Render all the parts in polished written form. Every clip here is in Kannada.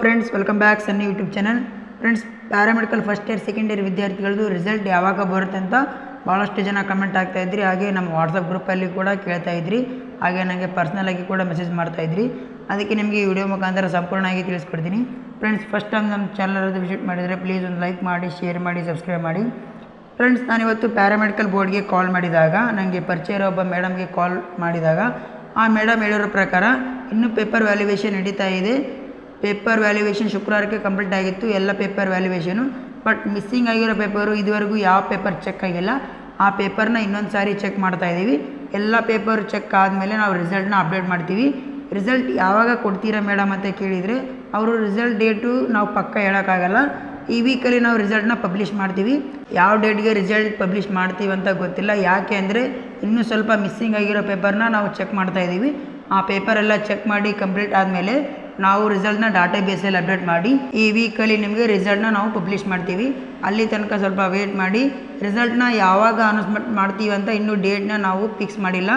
Friends, welcome back Sunny YouTube channel. Friends, paramedical first year second year ವಿದ್ಯಾರ್ಥಿಗಳದ್ದು ರಿಸಲ್ಟ್ ಯಾವಾಗ ಬರುತ್ತೆ ಅಂತ ಭಾಳಷ್ಟು ಜನ ಕಮೆಂಟ್ ಆಗ್ತಾಯಿದ್ರಿ. ಹಾಗೆ ನಮ್ಮ ವಾಟ್ಸಪ್ ಗ್ರೂಪಲ್ಲಿ ಕೂಡ ಕೇಳ್ತಾಯಿದ್ರಿ. ಹಾಗೆ ನನಗೆ ಪರ್ಸ್ನಲಾಗಿ ಕೂಡ ಮೆಸೇಜ್ ಮಾಡ್ತಾಯಿದ್ರಿ. ಅದಕ್ಕೆ ನಿಮಗೆ ಈ ವಿಡಿಯೋ ಮುಖಾಂತರ ಸಂಪೂರ್ಣವಾಗಿ ತಿಳಿಸ್ಕೊಡ್ತೀನಿ. ಫ್ರೆಂಡ್ಸ್, ಫಸ್ಟ್ ಟೈಮ್ ನಮ್ಮ ಚಾನಲ್ ವಿಸಿಟ್ ಮಾಡಿದರೆ ಪ್ಲೀಸ್ ಒಂದು ಲೈಕ್ ಮಾಡಿ, ಶೇರ್ ಮಾಡಿ, ಸಬ್ಸ್ಕ್ರೈಬ್ ಮಾಡಿ. ಫ್ರೆಂಡ್ಸ್, ನಾನಿವತ್ತು ಪ್ಯಾರಾಮೆಡಿಕಲ್ ಬೋರ್ಡ್ಗೆ ಕಾಲ್ ಮಾಡಿದಾಗ, ನನಗೆ ಪರಿಚಯ ಇರೋ ಒಬ್ಬ ಮೇಡಮ್ಗೆ ಕಾಲ್ ಮಾಡಿದಾಗ ಆ ಮೇಡಮ್ ಹೇಳಿರೋ ಪ್ರಕಾರ ಇನ್ನೂ ಪೇಪರ್ ವ್ಯಾಲ್ಯುವೇಷನ್ ನಡೀತಾ ಇದೆ. ಪೇಪರ್ ವ್ಯಾಲ್ಯುವೇಷನ್ ಶುಕ್ರವಾರಕ್ಕೆ ಕಂಪ್ಲೀಟ್ ಆಗಿತ್ತು, ಎಲ್ಲ ಪೇಪರ್ ವ್ಯಾಲ್ಯುವೇಷನು. ಬಟ್ ಮಿಸ್ಸಿಂಗ್ ಆಗಿರೋ ಪೇಪರು ಇದುವರೆಗೂ ಯಾವ ಪೇಪರ್ ಚೆಕ್ ಆಗಿಲ್ಲ. ಆ ಪೇಪರ್ನ ಇನ್ನೊಂದು ಸಾರಿ ಚೆಕ್ ಮಾಡ್ತಾಯಿದ್ದೀವಿ. ಎಲ್ಲ ಪೇಪರ್ ಚೆಕ್ ಆದಮೇಲೆ ನಾವು ರಿಸಲ್ಟ್ನ ಅಪ್ಡೇಟ್ ಮಾಡ್ತೀವಿ. ರಿಸಲ್ಟ್ ಯಾವಾಗ ಕೊಡ್ತೀರಾ ಮೇಡಮ್ ಅಂತ ಕೇಳಿದರೆ, ಅವರು ರಿಸಲ್ಟ್ ಡೇಟು ನಾವು ಪಕ್ಕ ಹೇಳೋಕ್ಕಾಗಲ್ಲ. ಈ ವೀಕಲ್ಲಿ ನಾವು ರಿಸಲ್ಟ್ನ ಪಬ್ಲಿಷ್ ಮಾಡ್ತೀವಿ. ಯಾವ ಡೇಟ್ಗೆ ರಿಸಲ್ಟ್ ಪಬ್ಲಿಷ್ ಮಾಡ್ತೀವಿ ಅಂತ ಗೊತ್ತಿಲ್ಲ. ಯಾಕೆ ಅಂದರೆ ಇನ್ನೂ ಸ್ವಲ್ಪ ಮಿಸ್ಸಿಂಗ್ ಆಗಿರೋ ಪೇಪರ್ನ ನಾವು ಚೆಕ್ ಮಾಡ್ತಾಯಿದ್ದೀವಿ. ಆ ಪೇಪರೆಲ್ಲ ಚೆಕ್ ಮಾಡಿ ಕಂಪ್ಲೀಟ್ ಆದಮೇಲೆ ನಾವು ರಿಸಲ್ಟ್ನ ಡಾಟಾ ಬೇಸಲ್ಲಿ ಅಪ್ಡೇಟ್ ಮಾಡಿ ಈ ವೀಕಲ್ಲಿ ನಿಮಗೆ ರಿಸಲ್ಟ್ನ ನಾವು ಪಬ್ಲಿಷ್ ಮಾಡ್ತೀವಿ. ಅಲ್ಲಿ ತನಕ ಸ್ವಲ್ಪ ವೇಟ್ ಮಾಡಿ. ರಿಸಲ್ಟ್ನ ಯಾವಾಗ ಅನೌನ್ಸ್ಮೆಂಟ್ ಮಾಡ್ತೀವಿ ಅಂತ ಇನ್ನೂ ಡೇಟ್ನ ನಾವು ಫಿಕ್ಸ್ ಮಾಡಿಲ್ಲ.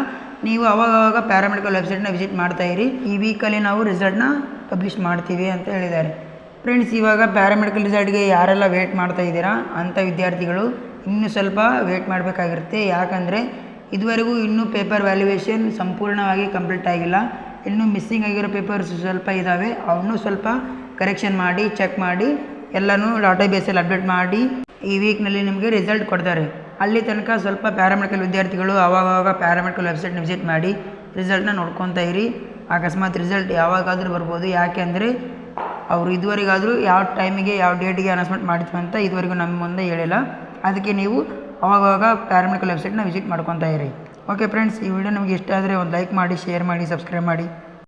ನೀವು ಅವಾಗವಾಗ ಪ್ಯಾರಾಮೆಡಿಕಲ್ ವೆಬ್ಸೈಟ್ನ ವಿಸಿಟ್ ಮಾಡ್ತಾಯಿರಿ. ಈ ವೀಕಲ್ಲಿ ನಾವು ರಿಸಲ್ಟ್ನ ಪಬ್ಲಿಷ್ ಮಾಡ್ತೀವಿ ಅಂತ ಹೇಳಿದ್ದಾರೆ. ಫ್ರೆಂಡ್ಸ್, ಇವಾಗ ಪ್ಯಾರಾಮೆಡಿಕಲ್ ರಿಸಲ್ಟ್ಗೆ ಯಾರೆಲ್ಲ ವೇಟ್ ಮಾಡ್ತಾ ಇದ್ದೀರಾ ಅಂಥ ವಿದ್ಯಾರ್ಥಿಗಳು ಇನ್ನೂ ಸ್ವಲ್ಪ ವೇಟ್ ಮಾಡಬೇಕಾಗಿರುತ್ತೆ. ಯಾಕಂದರೆ ಇದುವರೆಗೂ ಇನ್ನೂ ಪೇಪರ್ ವ್ಯಾಲ್ಯುವೇಷನ್ ಸಂಪೂರ್ಣವಾಗಿ ಕಂಪ್ಲೀಟ್ ಆಗಿಲ್ಲ. ಇನ್ನೂ ಮಿಸ್ಸಿಂಗ್ ಆಗಿರೋ ಪೇಪರ್ಸ್ ಸ್ವಲ್ಪ ಇದ್ದಾವೆ. ಅವನ್ನೂ ಸ್ವಲ್ಪ ಕರೆಕ್ಷನ್ ಮಾಡಿ, ಚೆಕ್ ಮಾಡಿ, ಎಲ್ಲನೂ ಡಾಟಾ ಬೇಸಲ್ಲಿ ಅಪ್ಡೇಟ್ ಮಾಡಿ ಈ ವೀಕ್ನಲ್ಲಿ ನಿಮಗೆ ರಿಸಲ್ಟ್ ಕೊಡ್ತಾರೆ. ಅಲ್ಲಿ ತನಕ ಸ್ವಲ್ಪ ಪ್ಯಾರಾಮೆಡಿಕಲ್ ವಿದ್ಯಾರ್ಥಿಗಳು ಆವಾಗವಾಗ ಪ್ಯಾರಾಮೆಡಿಕಲ್ ವೆಬ್ಸೈಟ್ನ ವಿಸಿಟ್ ಮಾಡಿ ರಿಸಲ್ಟ್ನ ನೋಡ್ಕೊತಾ ಇರಿ. ಅಕಸ್ಮಾತ್ ರಿಸಲ್ಟ್ ಯಾವಾಗಾದರೂ ಬರ್ಬೋದು. ಯಾಕೆ ಅಂದರೆ ಅವರು ಇದುವರೆಗಾದರೂ ಯಾವ ಟೈಮಿಗೆ ಯಾವ ಡೇಟಿಗೆ ಅನೌನ್ಸ್ಮೆಂಟ್ ಮಾಡ್ತೀವಿ ಅಂತ ಇದುವರೆಗೂ ನಮ್ಮ ಮುಂದೆ ಹೇಳಿಲ್ಲ. ಅದಕ್ಕೆ ನೀವು ಅವಾಗವಾಗ ಪ್ಯಾರಾಮೆಡಿಕಲ್ ವೆಬ್ಸೈಟ್ನ ವಿಸಿಟ್ ಮಾಡ್ಕೊತಾ ಇರಿ. ಓಕೆ ಫ್ರೆಂಡ್ಸ್, ಈ ವಿಡಿಯೋ ನಿಮಗೆ ಇಷ್ಟ ಆದರೆ ಒಂದು ಲೈಕ್ ಮಾಡಿ, ಶೇರ್ ಮಾಡಿ, ಸಬ್ಸ್ಕ್ರೈಬ್ ಮಾಡಿ.